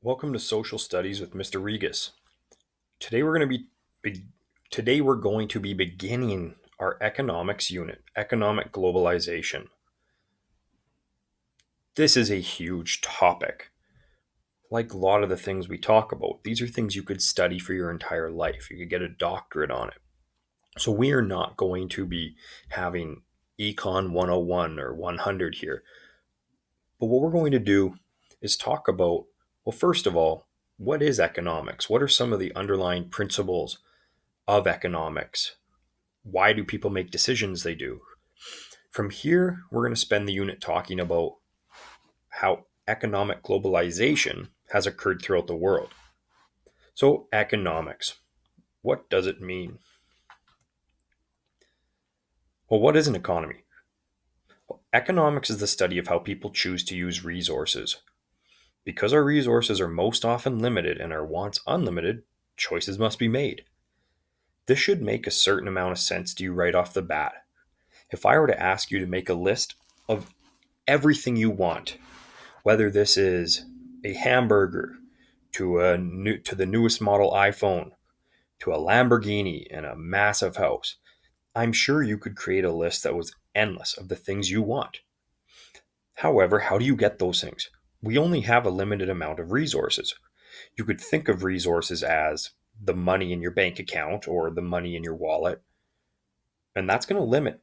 Welcome to Social Studies with Mr. Regas. Today we're going to be today we're going to be beginning our economics unit, economic globalization. This is a huge topic. Like a lot of the things we talk about, these are things you could study for your entire life. You could get a doctorate on it. So we are not going to be having Econ 101 or 100 here. But what we're going to do is talk about, well, first of all, what is economics? What are some of the underlying principles of economics? Why do people make decisions they do? From here, we're going to spend the unit talking about how economic globalization has occurred throughout the world. So, economics, what does it mean? Well, what is an economy? Well, economics is the study of how people choose to use resources. Because our resources are most often limited and our wants unlimited, choices must be made. This should make a certain amount of sense to you right off the bat. If I were to ask you to make a list of everything you want, whether this is a hamburger to the newest model iPhone, to a Lamborghini and a massive house, I'm sure you could create a list that was endless of the things you want. However, how do you get those things? We only have a limited amount of resources. You could think of resources as the money in your bank account or the money in your wallet, and that's going to limit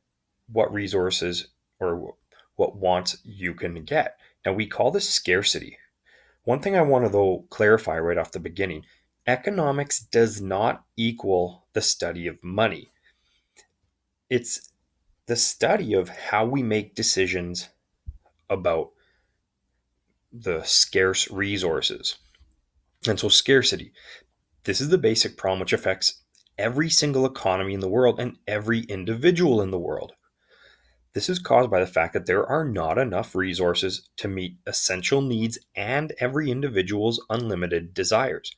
what resources or what wants you can get. Now, we call this scarcity. One thing I want to, though, clarify right off the beginning, economics does not equal the study of money. It's the study of how we make decisions about the scarce resources. And so, scarcity, this is the basic problem which affects every single economy in the world and every individual in the world. This is caused by the fact that there are not enough resources to meet essential needs and every individual's unlimited desires.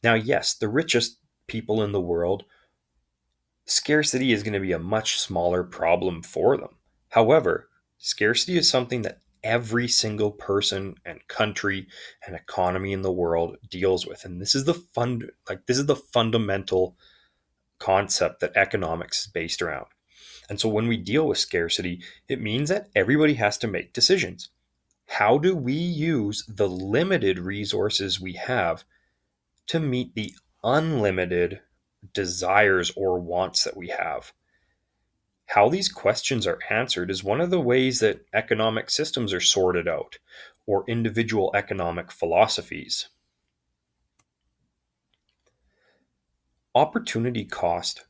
Now, yes, the richest people in the world, scarcity is going to be a much smaller problem for them. However, scarcity is something that every single person and country and economy in the world deals with. And this is the fundamental concept that economics is based around. And so when we deal with scarcity, it means that everybody has to make decisions. How do we use the limited resources we have to meet the unlimited desires or wants that we have? How these questions are answered is one of the ways that economic systems are sorted out, or individual economic philosophies. Opportunity cost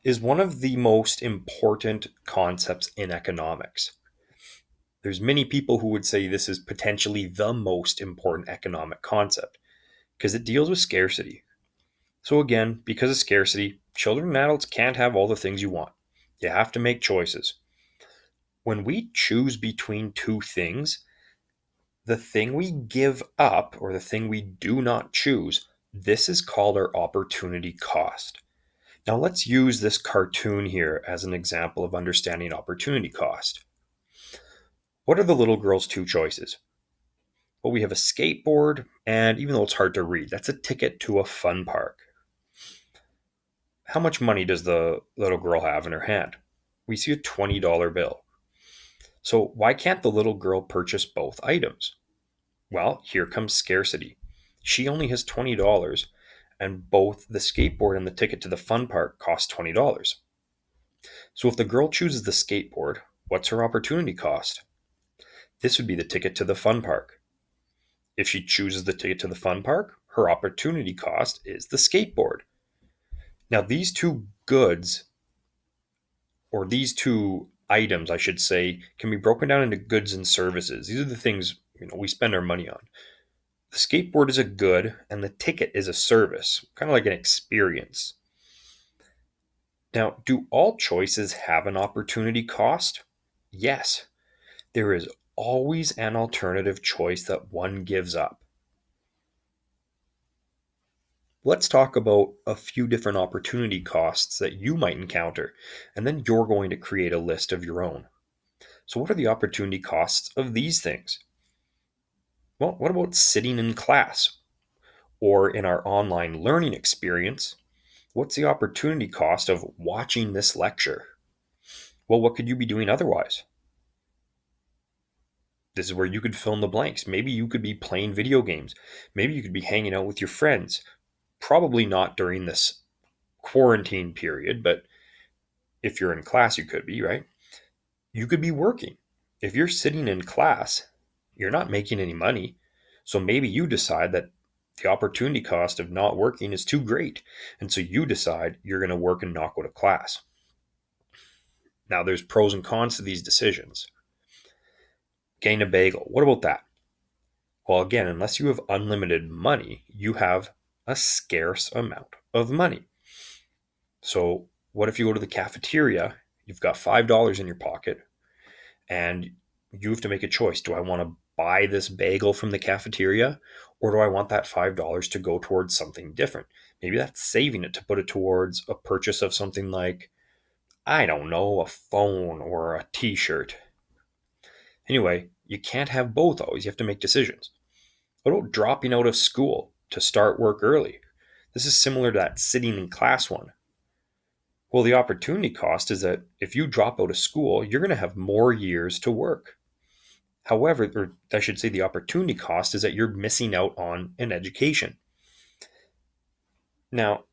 is one of the most important concepts in economics. There's many people who would say this is potentially the most important economic concept because it deals with scarcity. So again, because of scarcity, children and adults can't have all the things you want. You have to make choices. When we choose between two things, the thing we give up or the thing we do not choose, this is called our opportunity cost. Now let's use this cartoon here as an example of understanding opportunity cost. What are the little girl's two choices? Well, we have a skateboard, and even though it's hard to read, that's a ticket to a fun park. How much money does the little girl have in her hand? We see a $20 bill. So, why can't the little girl purchase both items? Well, here comes scarcity. She only has $20, and both the skateboard and the ticket to the fun park cost $20. So, if the girl chooses the skateboard, what's her opportunity cost? This would be the ticket to the fun park. If she chooses the ticket to the fun park, her opportunity cost is the skateboard. Now, these two goods, or these two items, I should say, can be broken down into goods and services. These are the things we spend our money on. The skateboard is a good, and the ticket is a service, kind of like an experience. Now, do all choices have an opportunity cost? Yes. There is always an alternative choice that one gives up. Let's talk about a few different opportunity costs that you might encounter, and then you're going to create a list of your own. So, what are the opportunity costs of these things? Well, what about sitting in class? Or in our online learning experience, what's the opportunity cost of watching this lecture? Well, what could you be doing otherwise? This is where you could fill in the blanks. Maybe you could be playing video games. Maybe you could be hanging out with your friends. Probably not during this quarantine period, but if you're in class, you could be, right? You could be working. If you're sitting in class, you're not making any money. So maybe you decide that the opportunity cost of not working is too great. And so you decide you're going to work and not go to class. Now, there's pros and cons to these decisions. Getting a bagel. What about that? Well, again, unless you have unlimited money, you have a scarce amount of money. So, what if you go to the cafeteria, you've got $5 in your pocket, and you have to make a choice. Do I want to buy this bagel from the cafeteria, or do I want that $5 to go towards something different? Maybe that's saving it to put it towards a purchase of something like, I don't know, a phone or a t shirt. Anyway, you can't have both always. You have to make decisions. What about dropping out of school to start work early? This is similar to that sitting in class one. Well, the opportunity cost is that if you drop out of school, you're going to have more years to work. However, or I should say, the opportunity cost is that you're missing out on an education. Now,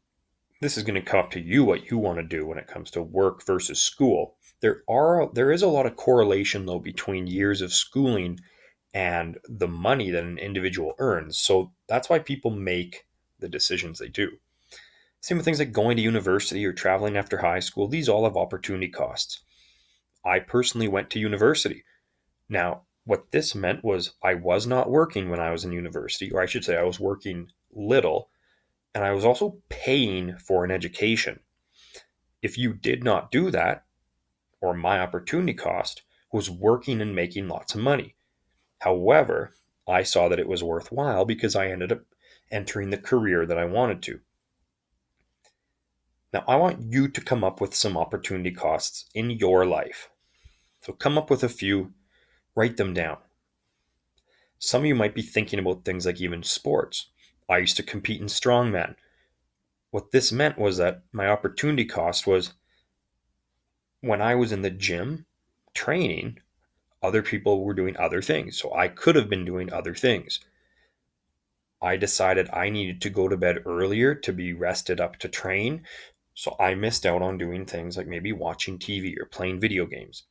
this is going to come up to you what you want to do when it comes to work versus school. There is a lot of correlation though between years of schooling and the money that an individual earns. So that's why people make the decisions they do. Same with things like going to university or traveling after high school. These all have opportunity costs. I personally went to university. Now, what this meant was I was not working when I was in university, or I should say I was working little, and I was also paying for an education. If you did not do that, or my opportunity cost was working and making lots of money. However, I saw that it was worthwhile because I ended up entering the career that I wanted to. Now, I want you to come up with some opportunity costs in your life. So come up with a few, write them down. Some of you might be thinking about things like even sports. I used to compete in strongman. What this meant was that my opportunity cost was when I was in the gym training, other people were doing other things. So I could have been doing other things. I decided I needed to go to bed earlier to be rested up to train. So I missed out on doing things like maybe watching TV or playing video games.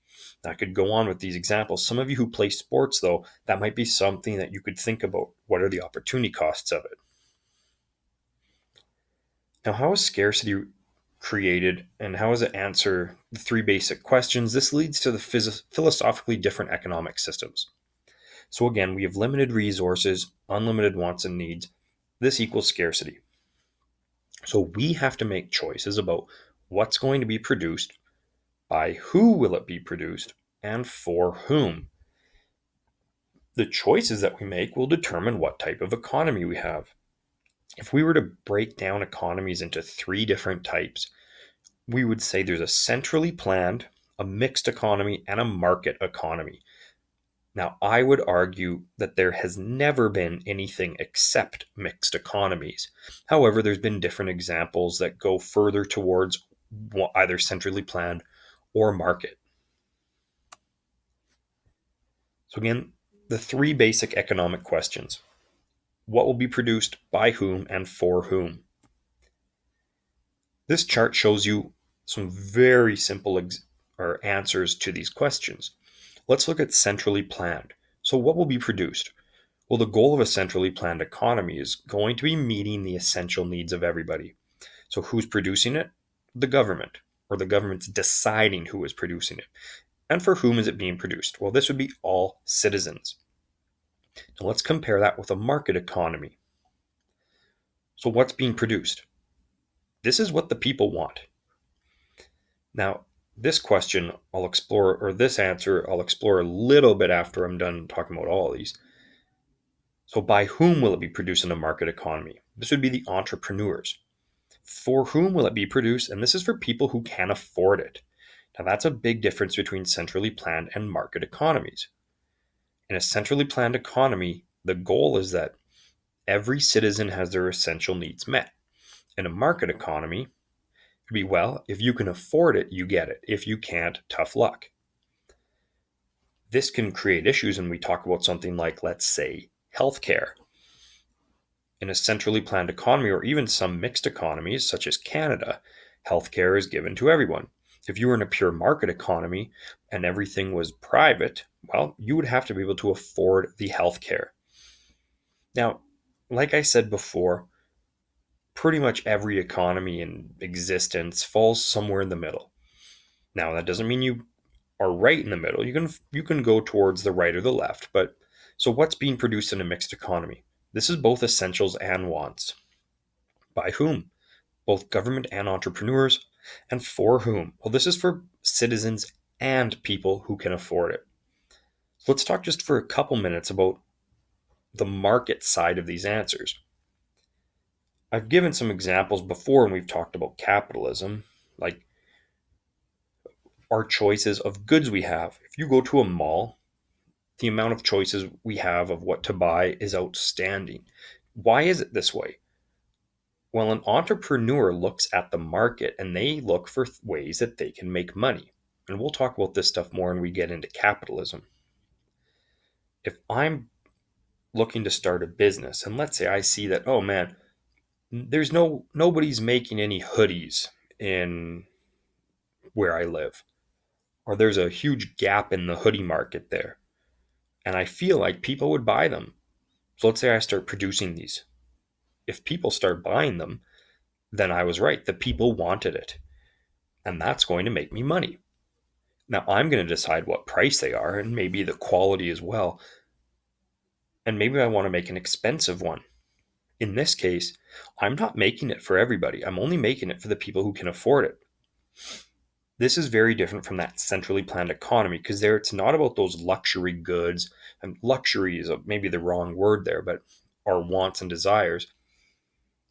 I could go on with these examples. Some of you who play sports, though, that might be something that you could think about. What are the opportunity costs of it? Now, how is scarcity created and how does it answer the three basic questions? This leads to the philosophically different economic systems. So again, we have limited resources, unlimited wants and needs. This equals scarcity. So we have to make choices about what's going to be produced, by who will it be produced, and for whom. The choices that we make will determine what type of economy we have. If we were to break down economies into three different types, we would say there's a centrally planned, a mixed economy, and a market economy. Now, I would argue that there has never been anything except mixed economies. However, there's been different examples that go further towards either centrally planned or market. So again, the three basic economic questions. What will be produced, by whom, and for whom? This chart shows you some very simple answers to these questions. Let's look at centrally planned. So what will be produced? Well, the goal of a centrally planned economy is going to be meeting the essential needs of everybody. So who's producing it? The government, or the government's deciding who is producing it. And for whom is it being produced? Well, this would be all citizens. Now let's compare that with a market economy. So what's being produced? This is what the people want. Now, this question I'll explore, or this answer I'll explore a little bit after I'm done talking about all of these. So by whom will it be produced in a market economy? This would be the entrepreneurs. For whom will it be produced? And this is for people who can afford it. Now that's a big difference between centrally planned and market economies. In a centrally planned economy, the goal is that Every citizen has their essential needs met. In a market economy, it'd be, well, if you can afford it, you get it. If you can't, tough luck. This can create issues when we talk about something like, let's say, healthcare. In a centrally planned economy, or even some mixed economies, such as Canada, healthcare is given to everyone. If you were in a pure market economy and everything was private, well, you would have to be able to afford the healthcare. Now, like I said before, pretty much every economy in existence falls somewhere in the middle. Now, that doesn't mean you are right in the middle. You can go towards the right or the left, but so what's being produced in a mixed economy? This is both essentials and wants. By whom? Both government and entrepreneurs. And for whom? Well, this is for citizens and people who can afford it. So let's talk just for a couple minutes about the market side of these answers. I've given some examples before when we've talked about capitalism, like our choices of goods we have. If you go to a mall, the amount of choices we have of what to buy is outstanding. Why is it this way? Well, an entrepreneur looks at the market and they look for ways that they can make money. And we'll talk about this stuff more when we get into capitalism. If I'm looking to start a business and let's say I see that, oh man, nobody's making any hoodies in where I live, or there's a huge gap in the hoodie market there, and I feel like people would buy them. So let's say I start producing these. If people start buying them, then I was right. The people wanted it, and that's going to make me money. Now I'm going to decide what price they are and maybe the quality as well. And maybe I want to make an expensive one. In this case, I'm not making it for everybody. I'm only making it for the people who can afford it. This is very different from that centrally planned economy because there it's not about those luxury goods, and luxury is maybe the wrong word there, but our wants and desires.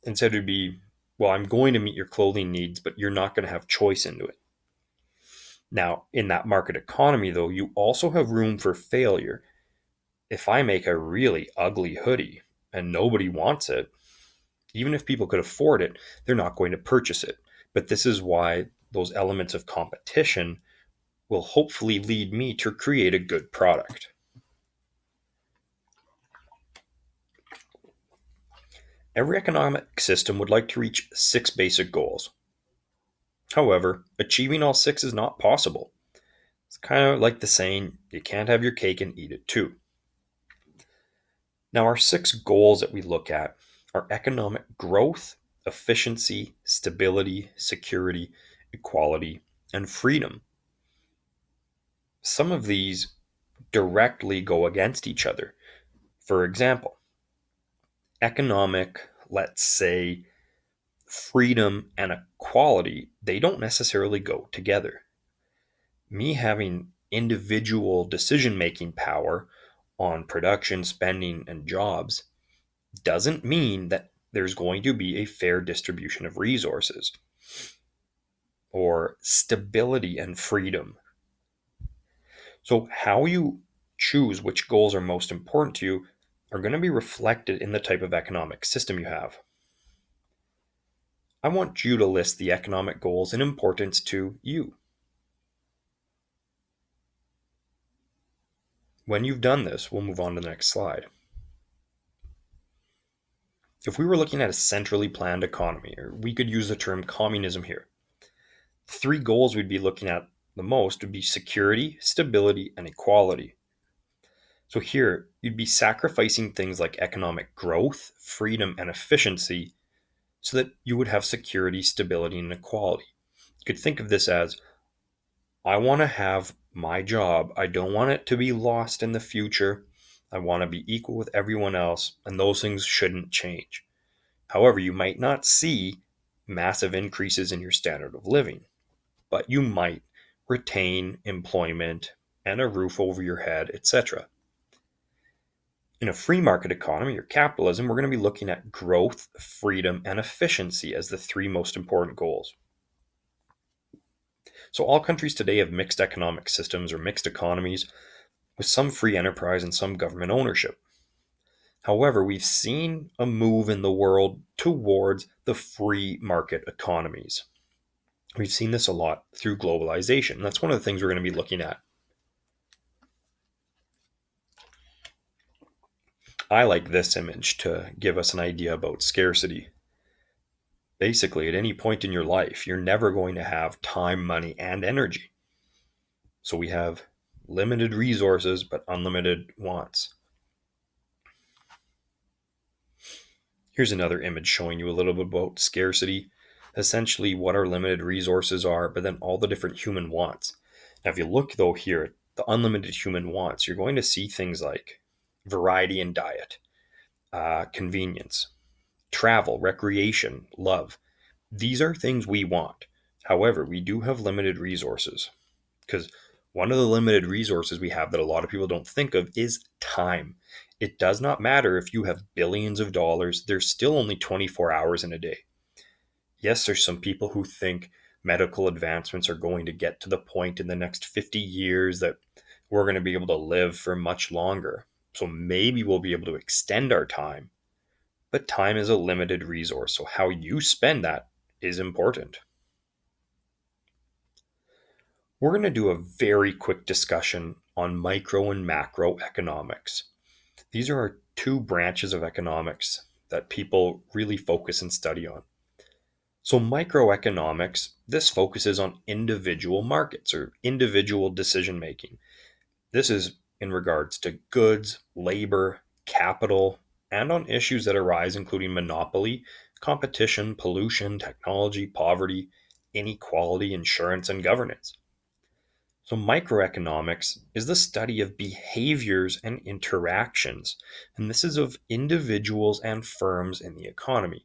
Instead, it'd be, well, I'm going to meet your clothing needs, but you're not going to have choice into it. Now, in that market economy, though, you also have room for failure. If I make a really ugly hoodie and nobody wants it, even if people could afford it, they're not going to purchase it. But this is why those elements of competition will hopefully lead me to create a good product. Every economic system would like to reach 6 basic goals. However, achieving all 6 is not possible. It's kind of like the saying, you can't have your cake and eat it too. Now, our 6 goals that we look at are economic growth, efficiency, stability, security, equality, and freedom. Some of these directly go against each other. For example, economic, let's say, freedom and equality, they don't necessarily go together. Me having individual decision making power on production, spending, and jobs doesn't mean that there's going to be a fair distribution of resources or stability and freedom. So, how you choose which goals are most important to you are going to be reflected in the type of economic system you have. I want you to list the economic goals in importance to you. When you've done this, we'll move on to the next slide. If we were looking at a centrally planned economy, or we could use the term communism here, 3 goals we'd be looking at the most would be security, stability, and equality. So here, you'd be sacrificing things like economic growth, freedom, and efficiency so that you would have security, stability, and equality. You could think of this as, I want to have my job. I don't want it to be lost in the future. I want to be equal with everyone else, and those things shouldn't change. However, you might not see massive increases in your standard of living, but you might retain employment and a roof over your head, etc. In a free market economy or capitalism, we're going to be looking at growth, freedom, and efficiency as the 3 most important goals. So all countries today have mixed economic systems or mixed economies with some free enterprise and some government ownership. However, we've seen a move in the world towards the free market economies. We've seen this a lot through globalization. That's one of the things we're going to be looking at. I like this image to give us an idea about scarcity. Basically, at any point in your life, you're never going to have time, money, and energy. So we have limited resources, but unlimited wants. Here's another image showing you a little bit about scarcity. Essentially, what our limited resources are, but then all the different human wants. Now, if you look though here at the unlimited human wants, you're going to see things like variety in diet, convenience, travel, recreation, love. These are things we want. However, we do have limited resources because one of the limited resources we have that a lot of people don't think of is time. It does not matter if you have billions of dollars, there's still only 24 hours in a day. Yes, there's some people who think medical advancements are going to get to the point in the next 50 years that we're going to be able to live for much longer. So maybe we'll be able to extend our time. But time is a limited resource, so how you spend that is important. We're going to do a very quick discussion on micro and macroeconomics. These are our two branches of economics that people really focus and study on. So, microeconomics, this focuses on individual markets or individual decision making. This is in regards to goods, labor, capital, and on issues that arise, including monopoly, competition, pollution, technology, poverty, inequality, insurance, and governance. So, microeconomics is the study of behaviors and interactions, and this is of individuals and firms in the economy.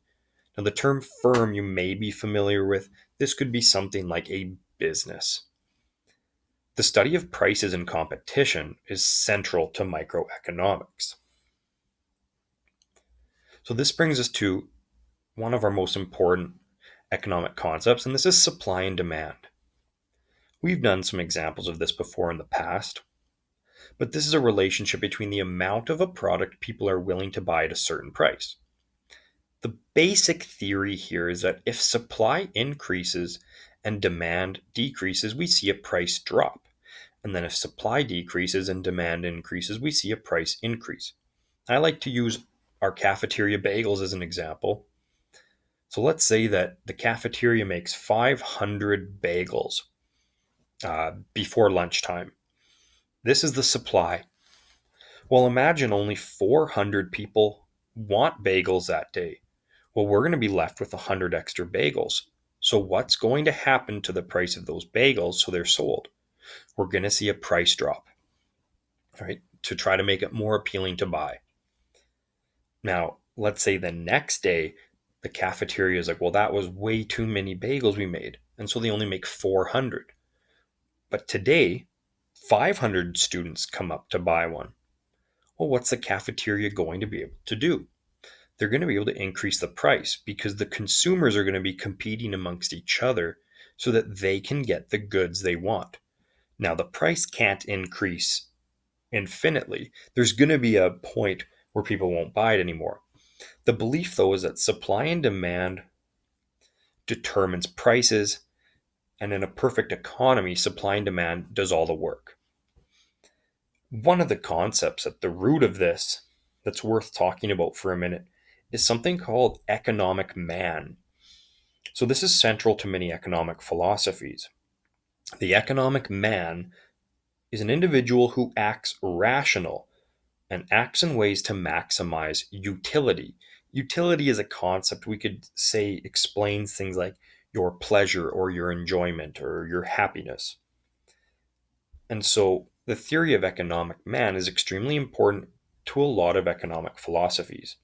Now, the term firm you may be familiar with, this could be something like a business. The study of prices and competition is central to microeconomics. So, this brings us to one of our most important economic concepts, and this is supply and demand. We've done some examples of this before in the past, but this is a relationship between the amount of a product people are willing to buy at a certain price. The basic theory here is that if supply increases and demand decreases, we see a price drop. And then if supply decreases and demand increases, we see a price increase. I like to use our cafeteria bagels as an example. So let's say that the cafeteria makes 500 bagels before lunchtime. This is the supply. Well, imagine only 400 people want bagels that day. Well, we're going to be left with 100 extra bagels. So, what's going to happen to the price of those bagels so they're sold? We're going to see a price drop, right, to try to make it more appealing to buy. Now, let's say the next day, the cafeteria is like, well, that was way too many bagels we made. And so they only make 400. But today, 500 students come up to buy one. Well, what's the cafeteria going to be able to do? They're going to be able to increase the price because the consumers are going to be competing amongst each other so that they can get the goods they want. Now, the price can't increase infinitely. There's going to be a point where people won't buy it anymore. The belief, though, is that supply and demand determines prices, and in a perfect economy, supply and demand does all the work. One of the concepts at the root of this that's worth talking about for a minute is something called economic man. So, this is central to many economic philosophies. The economic man is an individual who acts rational and acts in ways to maximize utility. Utility is a concept we could say explains things like your pleasure or your enjoyment or your happiness. And so the theory of economic man is extremely important to a lot of economic philosophies.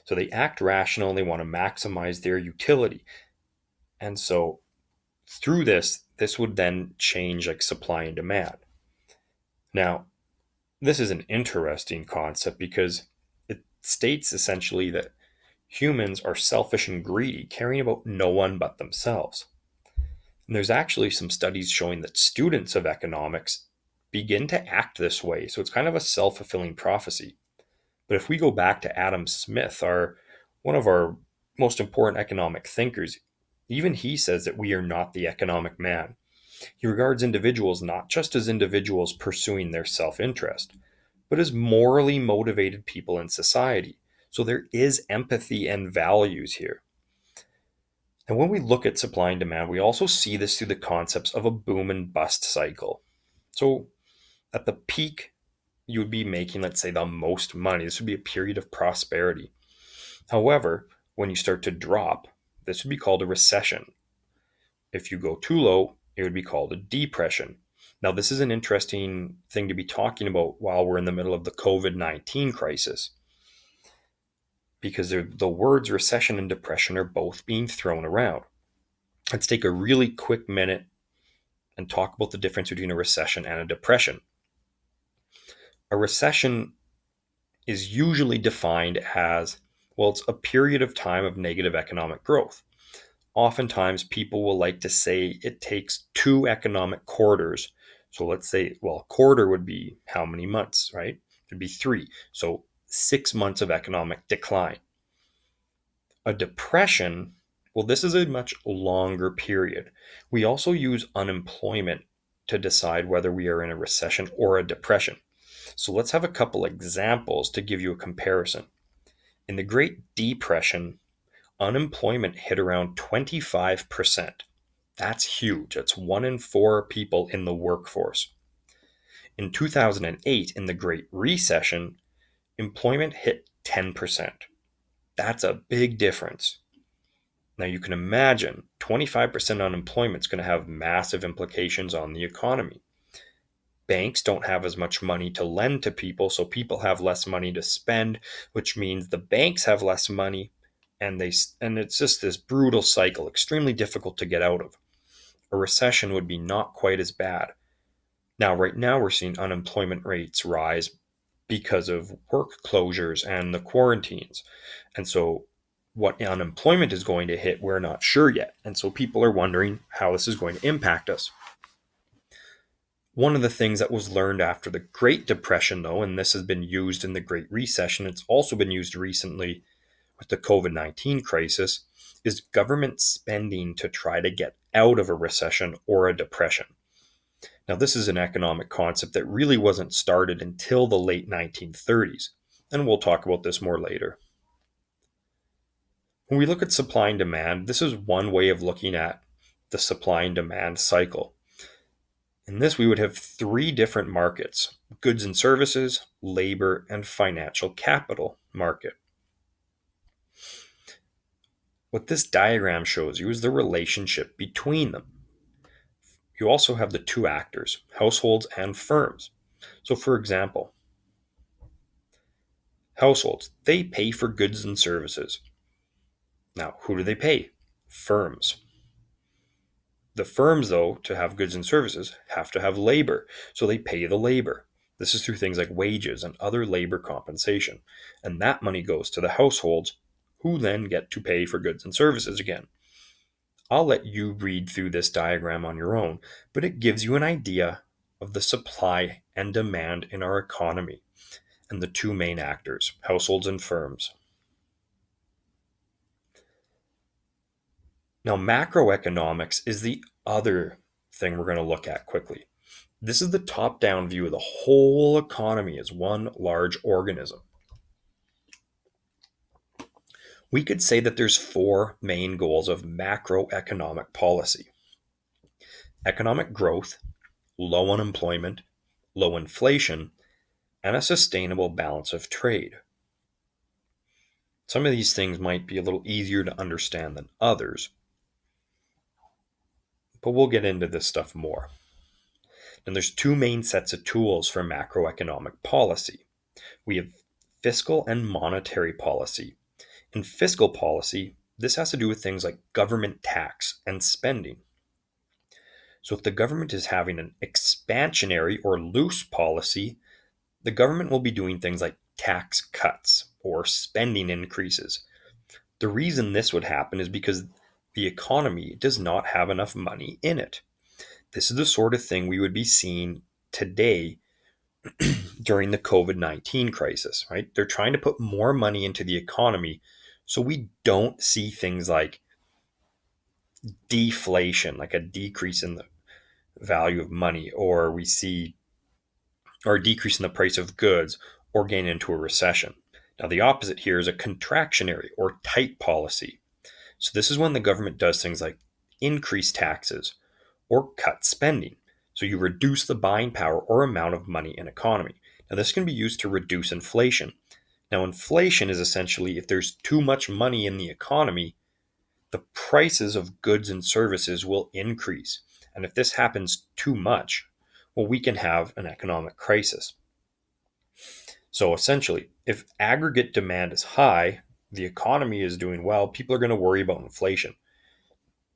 So they act rational and they want to maximize their utility. And so through this would then change like supply and demand. Now, this is an interesting concept because it states essentially that humans are selfish and greedy, caring about no one but themselves. And there's actually some studies showing that students of economics begin to act this way. So it's kind of a self fulfilling prophecy. But if we go back to Adam Smith, our one of our most important economic thinkers, even he says that we are not the economic man. He regards individuals not just as individuals pursuing their self-interest, but as morally motivated people in society. So there is empathy and values here. And when we look at supply and demand, we also see this through the concepts of a boom and bust cycle. So at the peak, you would be making, let's say, the most money. This would be a period of prosperity. However, when you start to drop, this would be called a recession. If you go too low, it would be called a depression. Now, this is an interesting thing to be talking about while we're in the middle of the COVID-19 crisis, because the words recession and depression are both being thrown around. Let's take a really quick minute and talk about the difference between a recession and a depression. A recession is usually defined as, well, it's a period of time of negative economic growth. Oftentimes, people will like to say it takes two economic quarters. So let's say, well, a quarter would be how many months, right? It'd be 3. So 6 months of economic decline. A depression, well, this is a much longer period. We also use unemployment to decide whether we are in a recession or a depression. So let's have a couple examples to give you a comparison. In the Great Depression, unemployment hit around 25%. That's huge. That's 1 in 4 people in the workforce. In 2008, in the Great Recession, employment hit 10%. That's a big difference. Now you can imagine 25% unemployment is going to have massive implications on the economy. Banks don't have as much money to lend to people, so people have less money to spend, which means the banks have less money, and it's just this brutal cycle, extremely difficult to get out of. A recession would be not quite as bad. Now, right now, we're seeing unemployment rates rise because of work closures and the quarantines. And so, what unemployment is going to hit, we're not sure yet. And so, people are wondering how this is going to impact us. One of the things that was learned after the Great Depression, though, and this has been used in the Great Recession, it's also been used recently with the COVID-19 crisis, is government spending to try to get out of a recession or a depression. Now, this is an economic concept that really wasn't started until the late 1930s, and we'll talk about this more later. When we look at supply and demand, this is one way of looking at the supply and demand cycle. In this, we would have 3 different markets: goods and services, labor, and financial capital market. What this diagram shows you is the relationship between them. You also have the 2 actors, households and firms. So for example, households, they pay for goods and services. Now, who do they pay? Firms. The firms, though, to have goods and services, have to have labor, so they pay the labor. This is through things like wages and other labor compensation. And that money goes to the households, who then get to pay for goods and services again. I'll let you read through this diagram on your own, but it gives you an idea of the supply and demand in our economy and the 2 main actors, households and firms. Now, macroeconomics is the other thing we're going to look at quickly. This is the top-down view of the whole economy as one large organism. We could say that there's 4 main goals of macroeconomic policy: economic growth, low unemployment, low inflation, and a sustainable balance of trade. Some of these things might be a little easier to understand than others, but we'll get into this stuff more. And there's 2 main sets of tools for macroeconomic policy. We have fiscal and monetary policy. In fiscal policy, this has to do with things like government tax and spending. So if the government is having an expansionary or loose policy, the government will be doing things like tax cuts or spending increases. The reason this would happen is because the economy does not have enough money in it. This is the sort of thing we would be seeing today during the COVID-19 crisis, right? They're trying to put more money into the economy so we don't see things like deflation, like a decrease in the value of money, or we see or a decrease in the price of goods, or gain into a recession. Now, the opposite here is a contractionary or tight policy. So, this is when the government does things like increase taxes or cut spending. So, you reduce the buying power or amount of money in economy. Now, this can be used to reduce inflation. Now, inflation is essentially if there's too much money in the economy, the prices of goods and services will increase. And if this happens too much, well, we can have an economic crisis. So essentially, if aggregate demand is high, the economy is doing well, people are going to worry about inflation.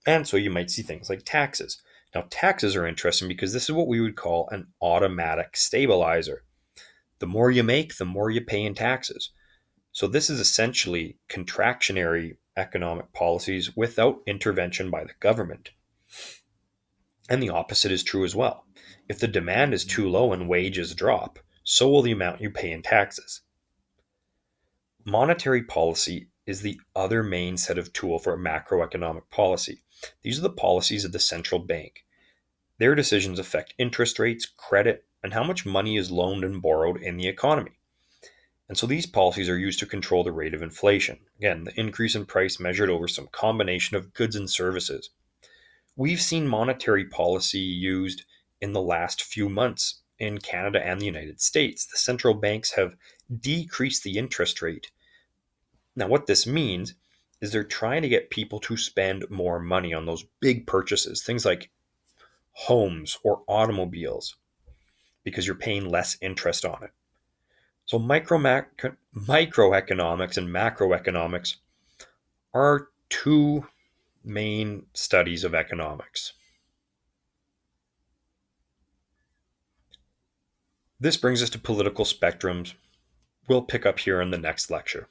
And so you might see things like taxes. Now, taxes are interesting because this is what we would call an automatic stabilizer. The more you make, the more you pay in taxes. So this is essentially contractionary economic policies without intervention by the government. And the opposite is true as well. If the demand is too low and wages drop, so will the amount you pay in taxes. Monetary policy is the other main set of tool for macroeconomic policy. These are the policies of the central bank. Their decisions affect interest rates, credit, and how much money is loaned and borrowed in the economy. And so these policies are used to control the rate of inflation. Again, the increase in price measured over some combination of goods and services. We've seen monetary policy used in the last few months in Canada and the United States. The central banks have decreased the interest rate. Now, what this means is they're trying to get people to spend more money on those big purchases, things like homes or automobiles, because you're paying less interest on it. So, microeconomics and macroeconomics are two main studies of economics. This brings us to political spectrums. We'll pick up here in the next lecture.